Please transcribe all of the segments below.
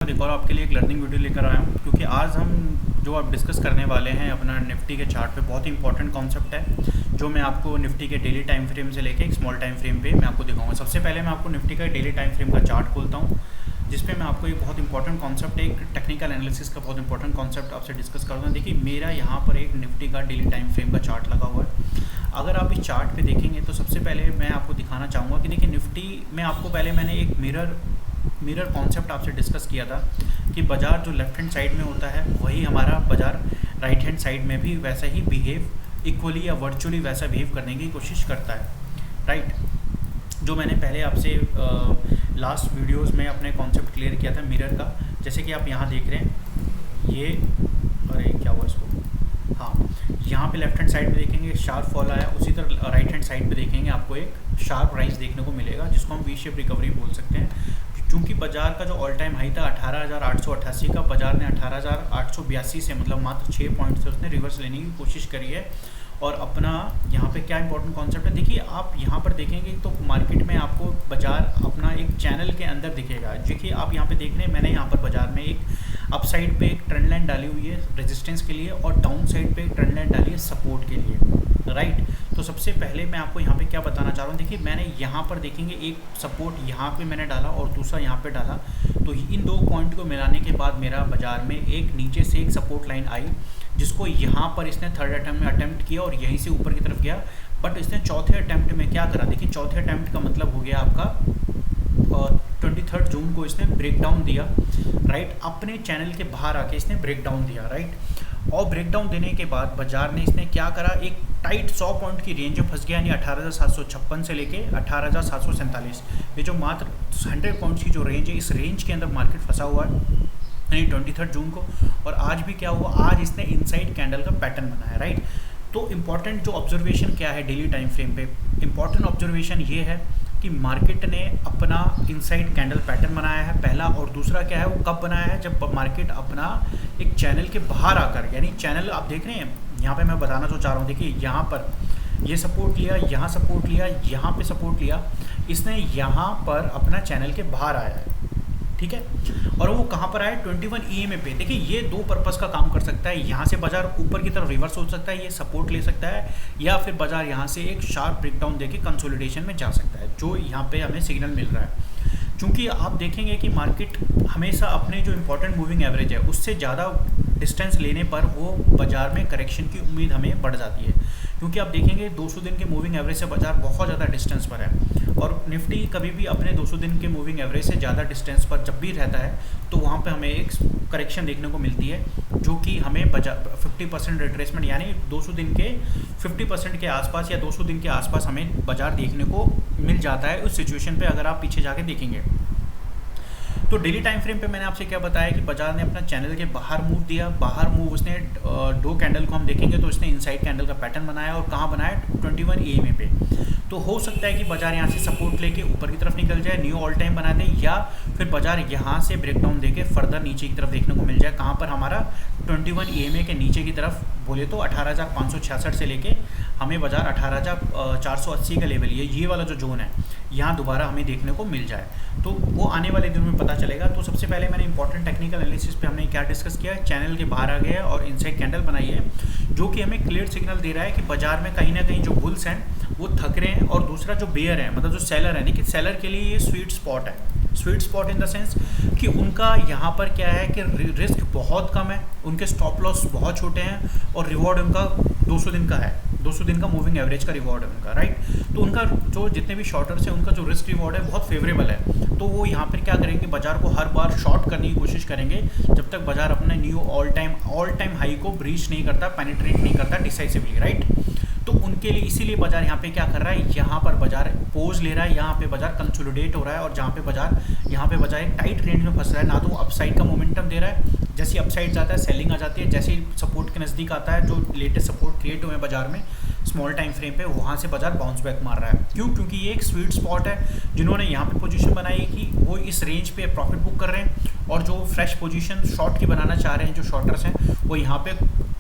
एक और आपके लिए एक लर्निंग वीडियो लेकर आया हूँ क्योंकि आज हम जो आप डिस्कस करने वाले हैं अपना निफ्टी के चार्ट पे बहुत ही इंपॉर्टेंट कॉन्सेप्ट है जो मैं आपको निफ्टी के डेली टाइम फ्रेम से लेके एक स्मॉल टाइम फ्रेम पे मैं आपको दिखाऊंगा। सबसे पहले मैं आपको निफ्टी का डेली टाइम फ्रेम का चार्ट खोलता हूँ जिसपे मैं आपको एक बहुत इंपॉर्टेंट कॉन्सेप्ट, एक टेक्निकल एनालिसिस का बहुत इंपॉर्टेंट कॉन्सेप्ट आपसे डिस्कस करूँगा। देखिए मेरा यहाँ पर एक निफ्टी का डेली टाइम फ्रेम का चार्ट लगा हुआ है। अगर आप इस चार्ट पे देखेंगे तो सबसे पहले मैं आपको दिखाना चाहूँगा कि देखिए निफ्टी में आपको पहले मैंने एक मिरर कॉन्सेप्ट आपसे डिस्कस किया था कि बाज़ार जो लेफ्ट हैंड साइड में होता है वही हमारा बाज़ार राइट हैंड साइड में भी वैसा ही बिहेव इक्वली या वर्चुअली वैसा बिहेव करने की कोशिश करता है, राइट। जो मैंने पहले आपसे लास्ट वीडियोस में अपने कॉन्सेप्ट क्लियर किया था मिरर का, जैसे कि आप यहाँ देख रहे हैं ये, अरे क्या हुआ इसको, हाँ, यहाँ पे लेफ्ट हैंड साइड में देखेंगे शार्प फॉल आया, उसी तरह राइट हैंड साइड पे देखेंगे आपको एक शार्प राइज देखने को मिलेगा जिसको हम वी शेप रिकवरी बोल सकते हैं। चूँकि बाजार का जो ऑल टाइम हाई था 18,888 का, बाजार ने 18,882 से मतलब मात्र 6 पॉइंट से उसने रिवर्स लेने की कोशिश करी है। और अपना यहाँ पे क्या इंपॉर्टेंट कॉन्सेप्ट है, देखिए आप यहाँ पर देखेंगे तो मार्केट में आपको बाजार अपना एक चैनल के अंदर दिखेगा। देखिए आप यहाँ पे देख रहे हैं मैंने यहाँ पर बाजार में एक अप साइड पे एक ट्रेंड लाइन डाली हुई है रेजिस्टेंस के लिए और डाउन साइड पे एक ट्रेंड लाइन डाली है सपोर्ट के लिए, राइट। तो सबसे पहले मैं आपको यहाँ पे क्या बताना चाह रहा हूँ, देखिए मैंने यहाँ पर देखेंगे एक सपोर्ट यहाँ पे मैंने डाला और दूसरा यहाँ पे डाला, तो इन दो पॉइंट को मिलाने के बाद मेरा बाजार में एक नीचे से एक सपोर्ट लाइन आई जिसको यहाँ पर इसने थर्ड अटैम्प्ट में अटैम्प्ट किया और यहीं से ऊपर की तरफ गया। बट इसने चौथे अटैम्प्ट में क्या करा, देखिए चौथे अटैम्प्ट का मतलब हो गया आपका 23 जून को इसने ब्रेक डाउन दिया, राइट। अपने चैनल के बाहर आके इसने ब्रेक डाउन दिया, राइट। और ब्रेक डाउन देने के बाद बाजार ने इसने क्या करा, एक टाइट 100 पॉइंट की रेंज में फंस गया, यानी 18,756 से लेके 18,747, ये जो मात्र 100 पॉइंट्स की जो रेंज है इस रेंज के अंदर मार्केट फंसा हुआ है यानी 23 जून को। और आज भी क्या हुआ, आज इसने इनसाइड कैंडल का पैटर्न बनाया, राइट। तो इम्पॉर्टेंट जो ऑब्जर्वेशन क्या है डेली टाइम फ्रेम पे, इम्पॉर्टेंट ऑब्जर्वेशन ये है कि मार्केट ने अपना इनसाइड कैंडल पैटर्न बनाया है पहला, और दूसरा क्या है वो कब बनाया है, जब मार्केट अपना एक चैनल के बाहर आकर, यानी चैनल आप देख रहे हैं यहाँ पे मैं बताना जो चाह रहा हूँ, देखिए यहाँ पर ये सपोर्ट लिया, यहाँ सपोर्ट लिया, यहाँ पे सपोर्ट लिया, इसने यहाँ पर अपना चैनल के बाहर आया है, ठीक है। और वो कहाँ पर आया, 21 EMA पे। देखिए ये दो पर्पस का काम कर सकता है, यहाँ से बाजार ऊपर की तरफ रिवर्स हो सकता है, ये सपोर्ट ले सकता है, या फिर बाजार यहाँ से एक शार्प ब्रेकडाउन देके कंसोलिडेशन में जा सकता है, जो यहाँ पे हमें सिग्नल मिल रहा है। क्योंकि आप देखेंगे कि मार्केट हमेशा अपने जो इम्पोर्टेंट मूविंग एवरेज है उससे ज़्यादा डिस्टेंस लेने पर वो बाजार में करेक्शन की उम्मीद हमें बढ़ जाती है। क्योंकि आप देखेंगे 200 दिन के मूविंग एवरेज से बाजार बहुत ज़्यादा डिस्टेंस पर है, और निफ्टी कभी भी अपने 200 दिन के मूविंग एवरेज से ज़्यादा डिस्टेंस पर जब भी रहता है तो वहाँ पे हमें एक करेक्शन देखने को मिलती है, जो कि हमें 50% रिट्रेसमेंट यानी 200 दिन के 50% के आसपास या 200 दिन के आसपास हमें बाजार देखने को मिल जाता है उस सिचुएशन पे, अगर आप पीछे जाके देखेंगे। तो डेली टाइम फ्रेम पे मैंने आपसे क्या बताया कि बाजार ने अपना चैनल के बाहर मूव दिया, बाहर मूव उसने दो कैंडल को हम देखेंगे तो इसने इनसाइड कैंडल का पैटर्न बनाया, और कहाँ बनाया, 21 EMA पे। तो हो सकता है कि बाजार यहाँ से सपोर्ट लेके ऊपर की तरफ निकल जाए, न्यू ऑल टाइम बना दे, या फिर बाजार यहाँ से ब्रेकडाउन देके फर्दर नीचे की तरफ देखने को मिल जाए। कहाँ पर, हमारा 21 EMA के नीचे की तरफ बोले तो 18,566 से लेके हमें बाजार 18,480 का लेवल, ये वाला जो जोन है यहाँ दोबारा हमें देखने को मिल जाए, तो वो आने वाले दिनों में पता चलेगा। तो सबसे पहले मैंने इंपॉर्टेंट टेक्निकल एनालिसिस पे हमने क्या डिस्कस किया है, चैनल के बाहर आ गया है और इनसाइड कैंडल बनाई है, जो कि हमें क्लियर सिग्नल दे रहा है कि बाजार में कहीं ना कहीं जो बुल्स हैं वो थक रहे हैं, और दूसरा जो बेयर है मतलब जो सेलर है, देखिए सेलर के लिए ये स्वीट स्पॉट है, sweet spot in the sense कि उनका यहाँ पर क्या है कि रिस्क बहुत कम है, उनके स्टॉप लॉस बहुत छोटे हैं, और रिवॉर्ड उनका 200 दिन का है, 200 दिन का मूविंग एवरेज का रिवॉर्ड है उनका, राइट। तो उनका जो जितने भी शॉर्टर्स हैं उनका जो रिस्क रिवॉर्ड है बहुत फेवरेबल है, तो वो यहाँ पर क्या करेंगे, बाजार को हर बार शॉर्ट करने की कोशिश करेंगे जब तक बाजार अपने न्यू ऑल टाइम हाई को ब्रीच नहीं करता, पेनिट्रेट नहीं करता डिसाइसिवली, राइट। तो उनके लिए इसीलिए बाजार यहाँ पे क्या कर रहा है, यहाँ पर बाजार पोज ले रहा है, यहाँ पे बाजार कंसोलिडेट हो रहा है, और जहाँ पे बाजार यहाँ पे बाजार एक टाइट रेंज में फंस रहा है, ना तो अपसाइड का मोमेंटम दे रहा है, जैसे अपसाइड जाता है सेलिंग आ जाती है, जैसे सपोर्ट के नज़दीक आता है, जो लेटेस्ट सपोर्ट क्रिएट हुए हैं बाजार में स्मॉल टाइम फ्रेम पे, वहाँ से बाजार बाउंस बैक मार रहा है। क्यों, क्योंकि ये एक स्वीट स्पॉट है, जिन्होंने यहाँ पे पोजीशन बनाई कि वो इस रेंज पे प्रॉफिट बुक कर रहे हैं, और जो फ्रेश पोजीशन शॉर्ट की बनाना चाह रहे हैं जो शॉर्टर्स हैं वो यहाँ पे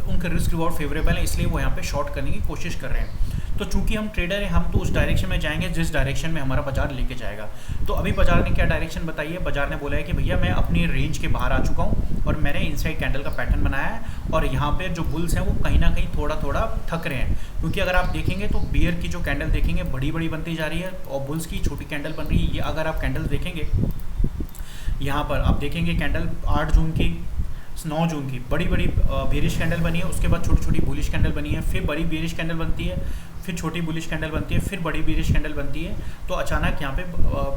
उनके रिस्क रिवॉर्ड फेवरेबल है, इसलिए वो यहाँ पे शॉर्ट करने की कोशिश कर रहे हैं। तो चूंकि हम ट्रेडर हैं, हम तो उस डायरेक्शन में जाएंगे जिस डायरेक्शन में हमारा बाजार लेके जाएगा। तो अभी बाजार ने क्या डायरेक्शन बताई है, बाजार ने बोला है कि भैया मैं अपनी रेंज के बाहर आ चुका हूँ और मैंने इनसाइड कैंडल का पैटर्न बनाया है, और यहाँ पे जो बुल्स हैं वो कहीं ना कहीं थोड़ा थोड़ा थक रहे हैं, क्योंकि अगर आप देखेंगे तो बियर की जो कैंडल देखेंगे बड़ी बड़ी बनती जा रही है और बुल्स की छोटी कैंडल बन रही है। ये अगर आप कैंडल देखेंगे, यहाँ पर आप देखेंगे कैंडल 8 जून की, 9 जून की बड़ी बड़ी बेरिश कैंडल बनी है, उसके बाद छोटी छोटी बुलिश कैंडल बनी है, फिर बड़ी बेरिश कैंडल बनती है, फिर छोटी बुलिश कैंडल बनती है, फिर बड़ी बेरिश कैंडल बनती है। तो अचानक यहाँ पे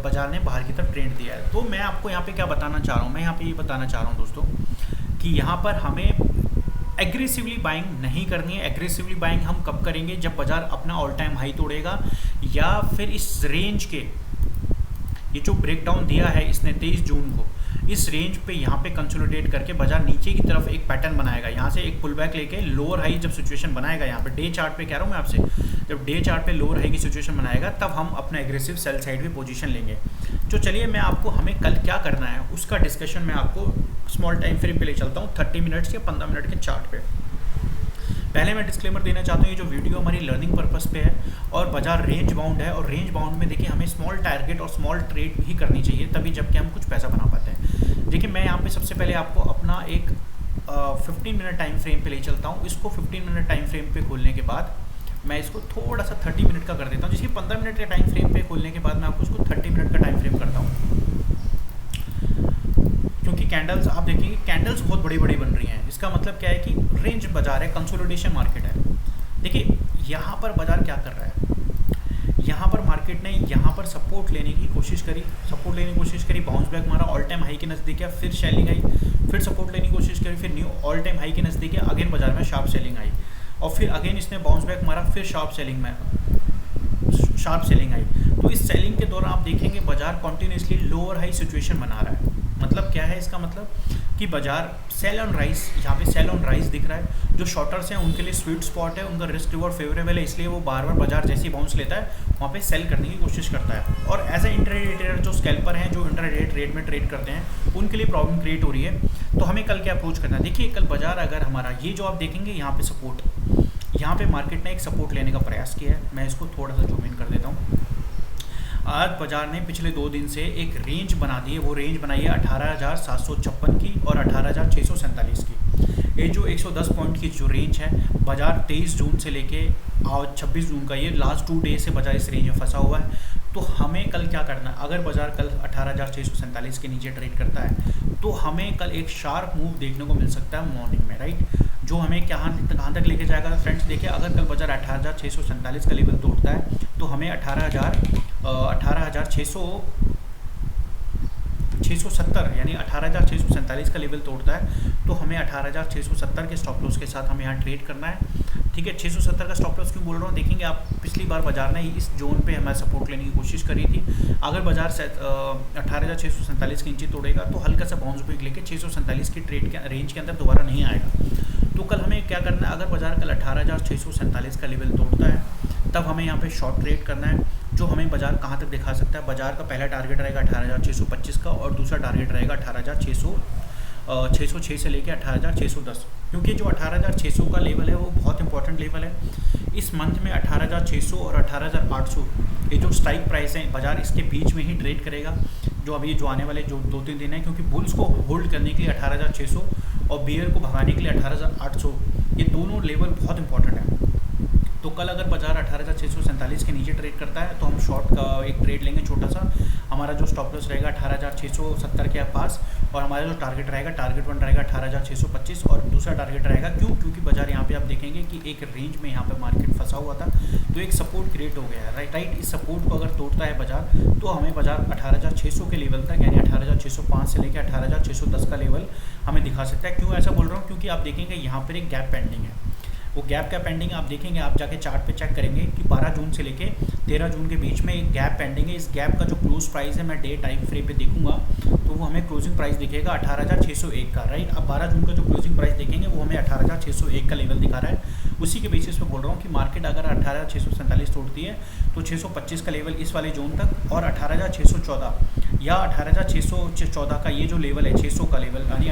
बाजार ने बाहर की तरफ ट्रेंड दिया है। तो मैं आपको यहाँ पे क्या बताना चाह रहा हूँ, मैं यहाँ पे ये बताना चाह रहा हूँ दोस्तों कि यहाँ पर हमें एग्रेसिवली बाइंग नहीं करनी है। एग्रेसिवली बाइंग हम कब करेंगे, जब बाजार अपना ऑल टाइम हाई तोड़ेगा, या फिर इस रेंज के, ये जो ब्रेकडाउन दिया है इसने 23 जून को, इस रेंज पे यहाँ पे कंसोलिडेट करके बाजार नीचे की तरफ एक पैटर्न बनाएगा, यहाँ से एक पुल बैक लेके लोअर हाई जब सिचुएशन बनाएगा, यहाँ पे डे चार्ट पे कह रहा हूँ मैं आपसे, जब डे चार्ट पे लोअर हाई की सिचुएशन बनाएगा तब हम अपना एग्रेसिव सेल साइड पे पोजीशन लेंगे। तो चलिए मैं आपको हमें कल क्या करना है उसका डिस्कशन मैं आपको स्मॉल टाइम फ्रेम पे ले चलता हूँ, 30 मिनट्स या 15 मिनट के चार्ट पे। पहले मैं डिस्क्लेमर देना चाहता हूँ, ये जो वीडियो हमारी लर्निंग पर्पस पे है और बाजार रेंज बाउंड है, और रेंज बाउंड में देखिए हमें स्मॉल टारगेट और स्मॉल ट्रेड ही करनी चाहिए, तभी जबकि हम कुछ पैसा बना पाते हैं। देखिए मैं यहाँ पे सबसे पहले आपको अपना एक 15 मिनट टाइम फ्रेम पे ले चलता हूँ। इसको 15 मिनट टाइम फ्रेम पे खोलने के बाद मैं इसको थोड़ा सा 30 मिनट का कर देता हूँ, जिसकी 15 मिनट के टाइम फ्रेम पे खोलने के बाद मैं आपको उसको 30 मिनट का टाइम फ्रेम करता हूँ, क्योंकि कैंडल्स आप देखेंगे कैंडल्स बहुत बड़ी बड़ी बन रही हैं। इसका मतलब क्या है कि रेंज बाजार है, कंसोलिडेशन मार्केट है। देखिए यहाँ पर बाजार क्या कर रहा है, यहाँ पर मार्केट ने यहाँ पर सपोर्ट लेने की कोशिश करी, बाउंस बैक मारा, ऑल टाइम हाई के नज़दीक है, फिर सेलिंग आई, फिर सपोर्ट लेने की कोशिश करी, फिर न्यू ऑल टाइम हाई के नज़दीक है, अगेन बाजार में शार्प सेलिंग आई, और फिर अगेन इसने बाउंस बैक मारा, फिर शार्प सेलिंग आई। तो इस सेलिंग के दौरान आप देखेंगे बाजार कॉन्टिन्यूसली लोअर हाई सिचुएशन बना रहा है। मतलब क्या है इसका मतलब कि बाजार सेल ऑन राइज, यहाँ पे सेल ऑन राइज दिख रहा है। जो शॉर्टर्स हैं उनके लिए स्वीट स्पॉट है, उनका रिस्क रिवॉर्ड फेवरेबल है, इसलिए वो बार बार बाजार जैसी बाउंस लेता है वहाँ पे सेल करने की कोशिश करता है। और एज ए इंट्राडे ट्रेडर जो स्कैल्पर हैं, जो इंट्राडे ट्रेड में ट्रेड करते हैं, उनके लिए प्रॉब्लम क्रिएट हो रही है। तो हमें कल क्या अप्रोच करना है, देखिए कल बाजार अगर हमारा ये जो आप देखेंगे यहाँ पे सपोर्ट, यहाँ पे मार्केट ने एक सपोर्ट लेने का प्रयास किया है। मैं इसको थोड़ा सा जूम इन कर देता हूँ। आज बाजार ने पिछले 2 दिन से एक रेंज बना दी है, वो रेंज बनाई है 18,756 की और 18,647 की। ये जो 110 पॉइंट की जो रेंज है, बाजार 23 जून से लेके और 26 जून का ये लास्ट 2 डे से बाजार इस रेंज में फंसा हुआ है। तो हमें कल क्या करना है, अगर बाजार कल 18,647 के नीचे ट्रेड करता है तो हमें कल एक शार्प मूव देखने को मिल सकता है मॉर्निंग में, राइट, जो हमें कहाँ तक लेके जाएगा फ्रेंड्स। देखिए अगर कल बाजार 18,647 का लेवल तोड़ता है तो हमें 18,670 यानी 18,647 का लेवल तोड़ता है तो हमें 18,670 के स्टॉप लॉस के साथ हमें यहाँ ट्रेड करना है। ठीक है, 670 का स्टॉप लॉस क्यों बोल रहा हूँ, देखेंगे आप पिछली बार बाजार ने इस जोन पे हमें सपोर्ट लेने की कोशिश करी थी। अगर बाजार 18,647 के नीचे तोड़ेगा तो हल्का सा बाउंस बैक लेके 647 की ट्रेड के रेंज के अंदर दोबारा नहीं आएगा। तो कल हमें क्या करना है, अगर बाजार कल 18,647 का लेवल तोड़ता है तब हमें यहाँ पे शॉर्ट ट्रेड करना है, जो हमें बाजार कहाँ तक दिखा सकता है। बाजार का पहला टारगेट रहेगा 18,625 का और दूसरा टारगेट रहेगा 18,606 से लेके 18,610, क्योंकि जो 18,600 का लेवल है वो बहुत इंपॉर्टेंट लेवल है। इस मंथ में 18,600 और 18,800 ये जो स्ट्राइक प्राइस है, बाजार इसके बीच में ही ट्रेड करेगा जो अभी जो आने वाले जो 2-3 दिन है, क्योंकि बुल्स को होल्ड करने के लिए 18,600 और बियर को भगाने के लिए 18,800, ये दोनों लेवल बहुत इंपॉर्टेंट है। तो कल अगर बाजार 18,647 के नीचे ट्रेड करता है तो हम शॉर्ट का एक ट्रेड लेंगे छोटा सा। हमारा जो स्टॉप लॉस रहेगा 18,670 के पास, और हमारा जो टारगेट रहेगा, टारगेट 1 रहेगा 18,625 और दूसरा टारगेट रहेगा क्योंकि बाजार यहाँ पे आप देखेंगे कि एक रेंज में यहाँ पे मार्केट फंसा हुआ था, तो एक सपोर्ट क्रिएट हो गया है, राइट। इस सपोर्ट को अगर तोड़ता है बाजार तो हमें बाजार 18,600 के लेवल तक यानी 18,605 से लेकर 18,610 का लेवल हमें दिखा सकता है। क्यों ऐसा बोल रहा हूँ, क्योंकि आप देखेंगे यहाँ पर एक गैप पेंडिंग है। वो गैप का पेंडिंग आप देखेंगे, आप जाके चार्ट पे चेक करेंगे कि 12 जून से लेके 13 जून के बीच में एक गैप पेंडिंग है। इस गैप का जो क्लोज प्राइस है मैं डे टाइम फ्रेम पे देखूंगा तो वो हमें क्लोजिंग प्राइस दिखेगा 18,601 का, राइट। अब 12 जून का जो क्लोजिंग प्राइस देखेंगे वो हमें 18,601 का लेवल दिखा रहा है। उसी के बेसिस पे बोल रहा हूँ कि मार्केट अगर 18,647 तोड़ती है तो 625 का लेवल इस वाले जोन तक और 18,614 या 18,614 का ये जो लेवल है 600 का लेवल यानी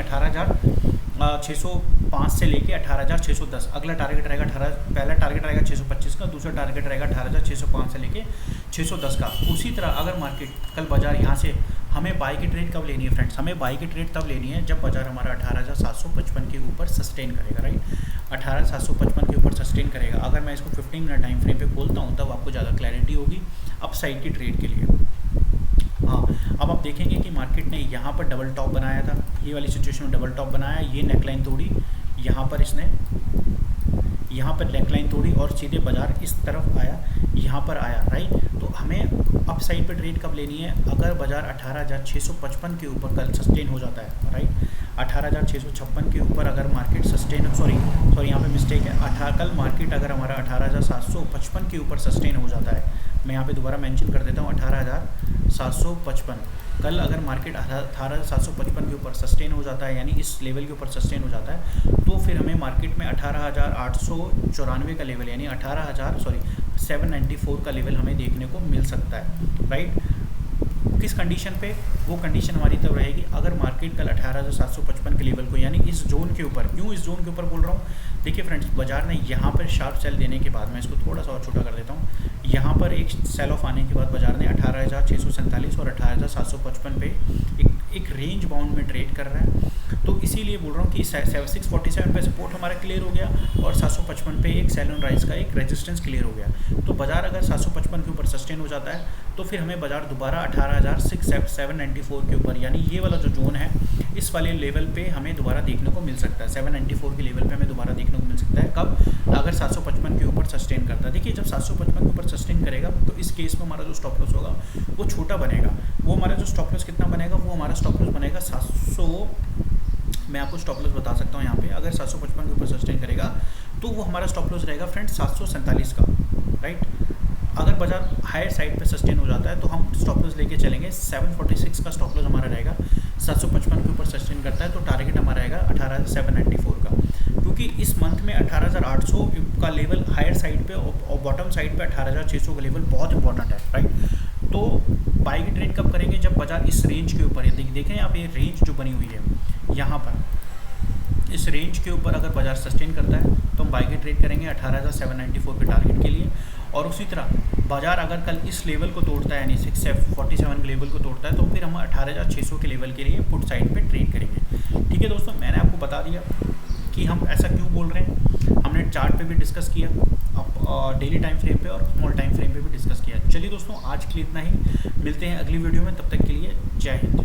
605 से लेके 18,610, अगला टारगेट रहेगा पहला टारगेट रहेगा 625 का, दूसरा टारगेट रहेगा 18,605 से लेके 610 का। उसी तरह अगर मार्केट कल बाजार यहाँ से, हमें बाई की ट्रेड कब लेनी है फ्रेंड्स, हमें बाई की ट्रेड तब लेनी है जब बाजार हमारा 18,755 के ऊपर सस्टेन करेगा, राइट, 18,755 के ऊपर सस्टेन करेगा। अगर मैं इसको 15 मिनट टाइम फ्रेम पे खोलता हूँ तब आपको ज़्यादा क्लैरिटी होगी अपसाइड की ट्रेड के लिए। हाँ, अब आप देखेंगे कि मार्केट ने यहाँ पर डबल टॉप बनाया था, ये वाली सिचुएशन में डबल टॉप बनाया, ये नेकलाइन तोड़ी, यहाँ पर इसने यहाँ पर नेकलाइन तोड़ी और सीधे बाजार इस तरफ आया, यहाँ पर आया, राइट। तो हमें अप साइड पे ट्रेड कब लेनी है, अगर बाजार 18,655 के ऊपर कल सस्टेन हो जाता है, राइट, 18,656 के ऊपर अगर मार्केट सस्टेन, सॉरी यहाँ पे मिस्टेक है, कल मार्केट अगर हमारा 18,755 के ऊपर सस्टेन हो जाता है, मैं यहाँ पे दोबारा मेंशन कर देता हूँ 18,755, कल अगर मार्केट 18,755 के ऊपर सस्टेन हो जाता है, यानी इस लेवल के ऊपर सस्टेन हो जाता है, तो फिर हमें मार्केट में 18,894 का लेवल, यानी 794 का लेवल हमें देखने को मिल सकता है, राइट। किस कंडीशन पे, वो कंडीशन हमारी तब रहेगी अगर मार्केट कल 18,755 के लेवल को, यानी इस जोन के ऊपर, क्यों इस जोन के ऊपर बोल रहा हूँ, देखिए फ्रेंड्स, बाजार ने यहाँ पर शार्प सेल देने के बाद, मैं इसको थोड़ा सा और छोटा कर देता हूँ, यहाँ पर एक सेल ऑफ आने के बाद बाजार ने 18,647 और 18,755 पे एक रेंज बाउंड में ट्रेड कर रहा है। तो इसीलिए बोल रहा हूँ कि 647 पे सपोर्ट हमारा क्लियर हो गया और 755 पे एक सेल ऑन राइज का एक रेजिस्टेंस क्लियर हो गया। तो बाजार अगर 755 के ऊपर सस्टेन हो जाता है तो फिर हमें बाजार दोबारा 18,794 के ऊपर, यानी ये वाला जो जोन है, इस वाले लेवल पे हमें दोबारा देखने को मिल सकता है, 794 के लेवल पे हमें दोबारा देखने को मिल सकता है। कब, अगर 755 के ऊपर सस्टेन करता है। देखिए, जब 755 के ऊपर सस्टेन करेगा तो इस केस में हमारा जो स्टॉप लॉस होगा वो छोटा बनेगा। वो हमारा जो स्टॉप लॉस कितना बनेगा, वो हमारा स्टॉप लॉस बनेगा 700, मैं आपको स्टॉप लॉस बता सकता हूँ यहाँ पे, अगर 755 के ऊपर सस्टेन करेगा तो वो हमारा स्टॉप लॉस रहेगा फ्रेंड्स 747 का, राइट। अगर बाजार हायर साइड पे सस्टेन हो जाता है तो हम स्टॉप लॉस लेके चलेंगे, 746 का स्टॉप लॉस हमारा रहेगा। 755 के ऊपर सस्टेन करता है तो टारगेट हमारा रहेगा 18,794 का, क्योंकि इस मंथ में 18,800 का लेवल हायर साइड पे और बॉटम साइड पे 18,600 का लेवल बहुत इंपॉर्टेंट है, राइट। तो बाई की ट्रेड कब करेंगे, जब बाजार इस रेंज के ऊपर है, देखें यहाँ पे ये रेंज जो बनी हुई है, यहाँ पर इस रेंज के ऊपर अगर बाजार सस्टेन करता है तो हम बाई की ट्रेड करेंगे 18,794 के टारगेट के लिए। और उसी तरह बाजार अगर कल इस लेवल को तोड़ता है, यानी 647 के लेवल को तोड़ता है, तो फिर हम 18,600 के लेवल के लिए पुट साइड पे ट्रेड करेंगे। ठीक है दोस्तों, मैंने आपको बता दिया कि हम ऐसा क्यों बोल रहे हैं, हमने चार्ट पे भी डिस्कस किया, अब डेली टाइम फ्रेम पे और स्मॉल टाइम फ्रेम पे भी डिस्कस किया। चलिए दोस्तों, आज के लिए इतना ही, मिलते हैं अगली वीडियो में, तब तक के लिए जय हिंद।